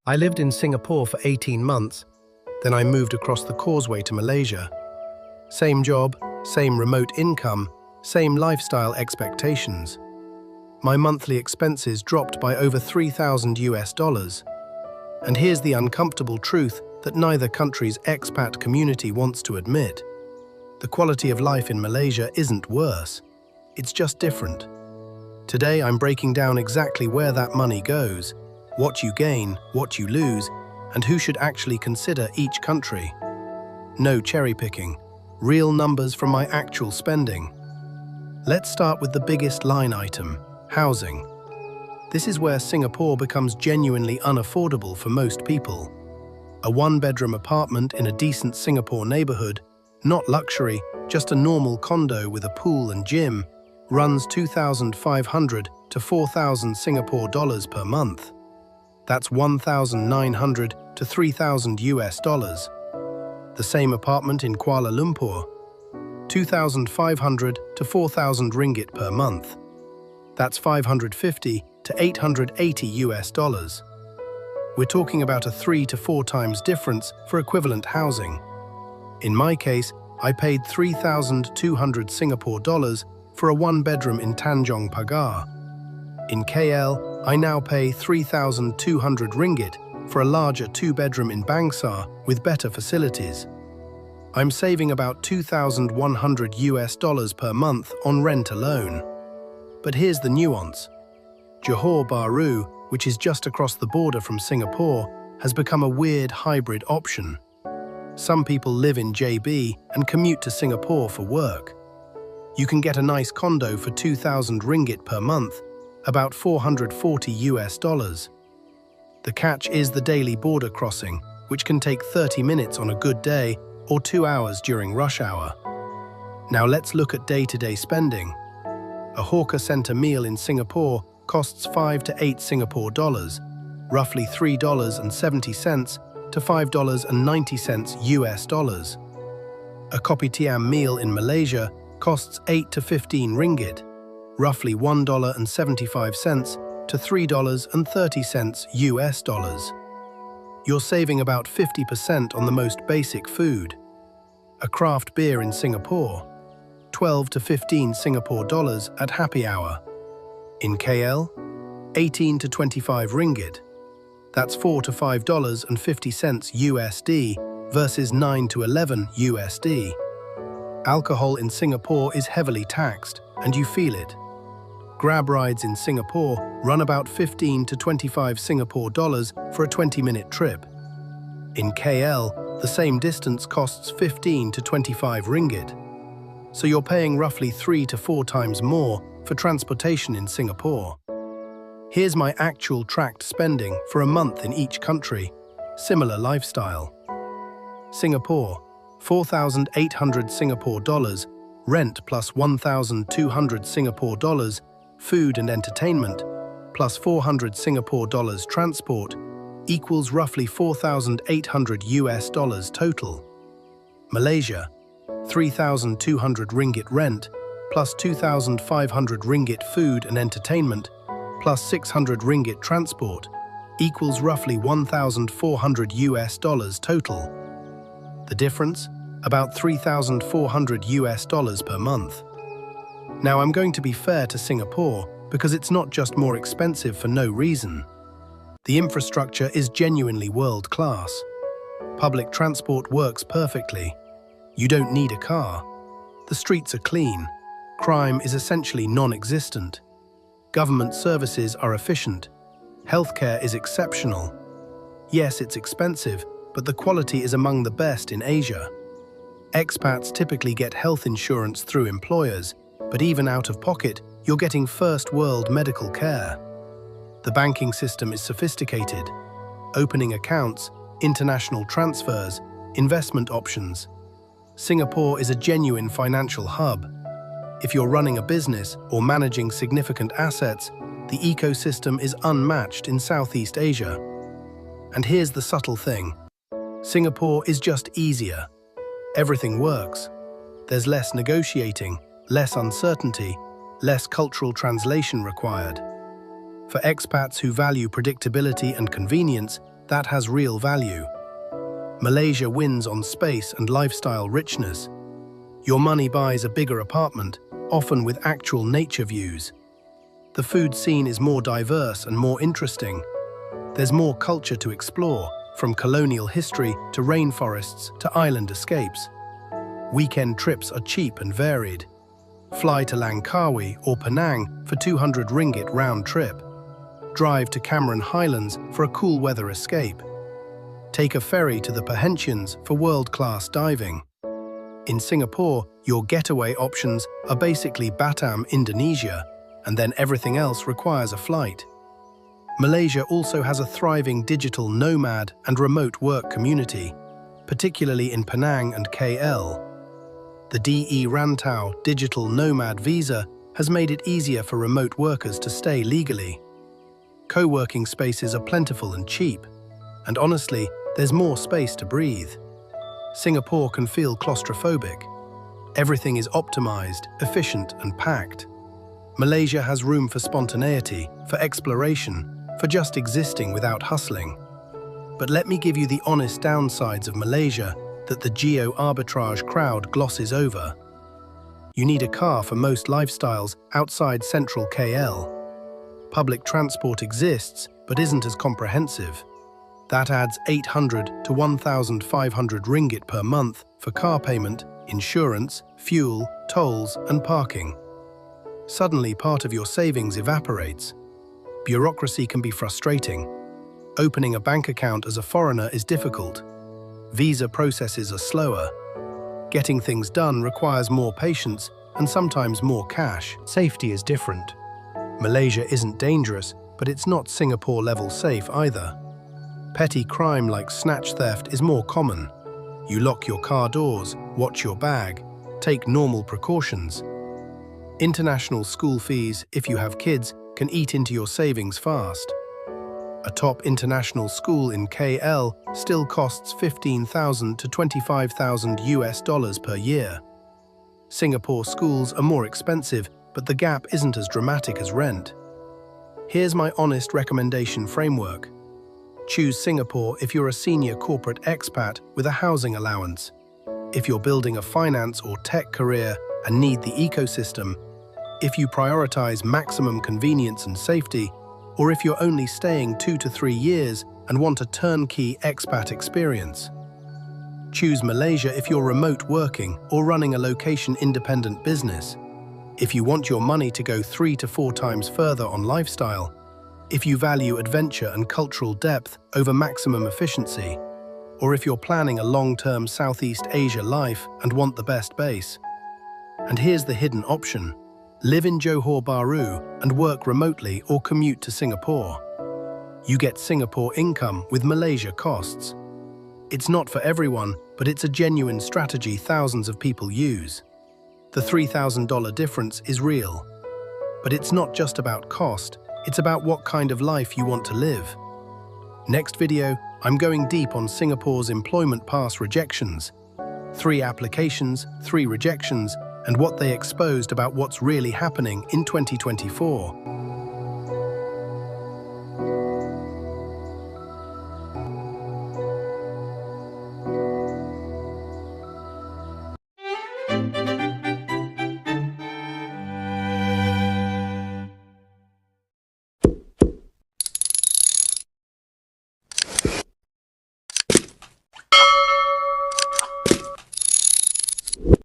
I lived in Singapore for 18 months, then I moved across the causeway to Malaysia. Same job, same remote income, same lifestyle expectations. My monthly expenses dropped by over $3,000. And here's the uncomfortable truth that neither country's expat community wants to admit. The quality of life in Malaysia isn't worse, it's just different. Today I'm breaking down exactly where that money goes, what you gain, what you lose, and who should actually consider each country. No cherry-picking, real numbers from my actual spending. Let's start with the biggest line item, housing. This is where Singapore becomes genuinely unaffordable for most people. A one-bedroom apartment in a decent Singapore neighborhood, not luxury, just a normal condo with a pool and gym, runs 2,500 to 4,000 Singapore dollars per month. That's 1,900 to 3,000 US dollars. The same apartment in Kuala Lumpur, 2,500 to 4,000 ringgit per month. That's 550 to 880 US dollars. We're talking about a 3 to 4 times difference for equivalent housing. In my case, I paid 3,200 Singapore dollars for a one-bedroom in Tanjong Pagar. In KL, I now pay 3,200 ringgit for a larger two-bedroom in Bangsar with better facilities. I'm saving about 2,100 US dollars per month on rent alone. But here's the nuance. Johor Bahru, which is just across the border from Singapore, has become a weird hybrid option. Some people live in JB and commute to Singapore for work. You can get a nice condo for 2,000 ringgit per month, about 440 US dollars. The catch is the daily border crossing, which can take 30 minutes on a good day or 2 hours during rush hour. Now let's look at day-to-day spending. A hawker center meal in Singapore costs 5 to 8 Singapore dollars, roughly $3.70 to $5.90 US dollars. A kopitiam meal in Malaysia costs 8 to 15 ringgit, roughly $1.75 to $3.30 US dollars. You're saving about 50% on the most basic food. A craft beer in Singapore, 12 to 15 Singapore dollars at happy hour. In KL, 18 to 25 ringgit. That's $4 to $5.50 USD versus 9 to 11 USD. Alcohol in Singapore is heavily taxed, and you feel it. Grab rides in Singapore run about 15 to 25 Singapore dollars for a 20-minute trip. In KL, the same distance costs 15 to 25 ringgit. So you're paying roughly 3 to 4 times more for transportation in Singapore. Here's my actual tracked spending for a month in each country. Similar lifestyle. Singapore, 4,800 Singapore dollars, rent plus 1,200 Singapore dollars, food and entertainment, plus 400 Singapore dollars transport, equals roughly 4,800 US dollars total. Malaysia, 3,200 ringgit rent, plus 2,500 ringgit food and entertainment, plus 600 ringgit transport, equals roughly 1,400 US dollars total. The difference? About 3,400 US dollars per month. Now I'm going to be fair to Singapore because it's not just more expensive for no reason. The infrastructure is genuinely world-class. Public transport works perfectly. You don't need a car. The streets are clean. Crime is essentially non-existent. Government services are efficient. Healthcare is exceptional. Yes, it's expensive, but the quality is among the best in Asia. Expats typically get health insurance through employers, but even out of pocket, you're getting first-world medical care. The banking system is sophisticated. Opening accounts, international transfers, investment options. Singapore is a genuine financial hub. If you're running a business or managing significant assets, the ecosystem is unmatched in Southeast Asia. And here's the subtle thing. Singapore is just easier. Everything works. There's less negotiating, less uncertainty, less cultural translation required. For expats who value predictability and convenience, That has real value. Malaysia wins on space and lifestyle richness. Your money buys a bigger apartment, often with actual nature views. The food scene is more diverse and more interesting. There's more culture to explore, from colonial history to rainforests to island escapes. Weekend trips are cheap and varied. Fly to Langkawi or Penang for 200 ringgit round trip. Drive to Cameron Highlands for a cool weather escape. Take a ferry to the Perhentians for world-class diving. In Singapore, your getaway options are basically Batam, Indonesia, and then everything else requires a flight. Malaysia also has a thriving digital nomad and remote work community, particularly in Penang and KL. The DE Rantau digital nomad visa has made it easier for remote workers to stay legally. Co-working spaces are plentiful and cheap, and honestly, there's more space to breathe. Singapore can feel claustrophobic. Everything is optimized, efficient, and packed. Malaysia has room for spontaneity, for exploration, for just existing without hustling. But let me give you the honest downsides of Malaysia that the geo-arbitrage crowd glosses over. You need a car for most lifestyles outside central KL. Public transport exists, but isn't as comprehensive. That adds 800 to 1,500 ringgit per month for car payment, insurance, fuel, tolls, and parking. Suddenly, part of your savings evaporates. Bureaucracy can be frustrating. Opening a bank account as a foreigner is difficult. Visa processes are slower. Getting things done requires more patience and sometimes more cash. Safety is different. Malaysia isn't dangerous, but it's not Singapore-level safe either. Petty crime like snatch theft is more common. You lock your car doors, watch your bag, take normal precautions. International school fees, if you have kids, can eat into your savings fast. A top international school in KL still costs 15,000 to 25,000 US dollars per year. Singapore schools are more expensive, but the gap isn't as dramatic as rent. Here's my honest recommendation framework. Choose Singapore if you're a senior corporate expat with a housing allowance. If you're building a finance or tech career and need the ecosystem, if you prioritize maximum convenience and safety, or if you're only staying 2 to 3 years and want a turnkey expat experience. Choose Malaysia if you're remote working or running a location-independent business. If you want your money to go 3 to 4 times further on lifestyle, if you value adventure and cultural depth over maximum efficiency, or if you're planning a long-term Southeast Asia life and want the best base. And here's the hidden option. Live in Johor Bahru and work remotely or commute to Singapore. You get Singapore income with Malaysia costs. It's not for everyone, but it's a genuine strategy thousands of people use. The $3,000 difference is real. But it's not just about cost, it's about what kind of life you want to live. Next video, I'm going deep on Singapore's employment pass rejections. 3 applications, 3 rejections, and what they exposed about what's really happening in 2024.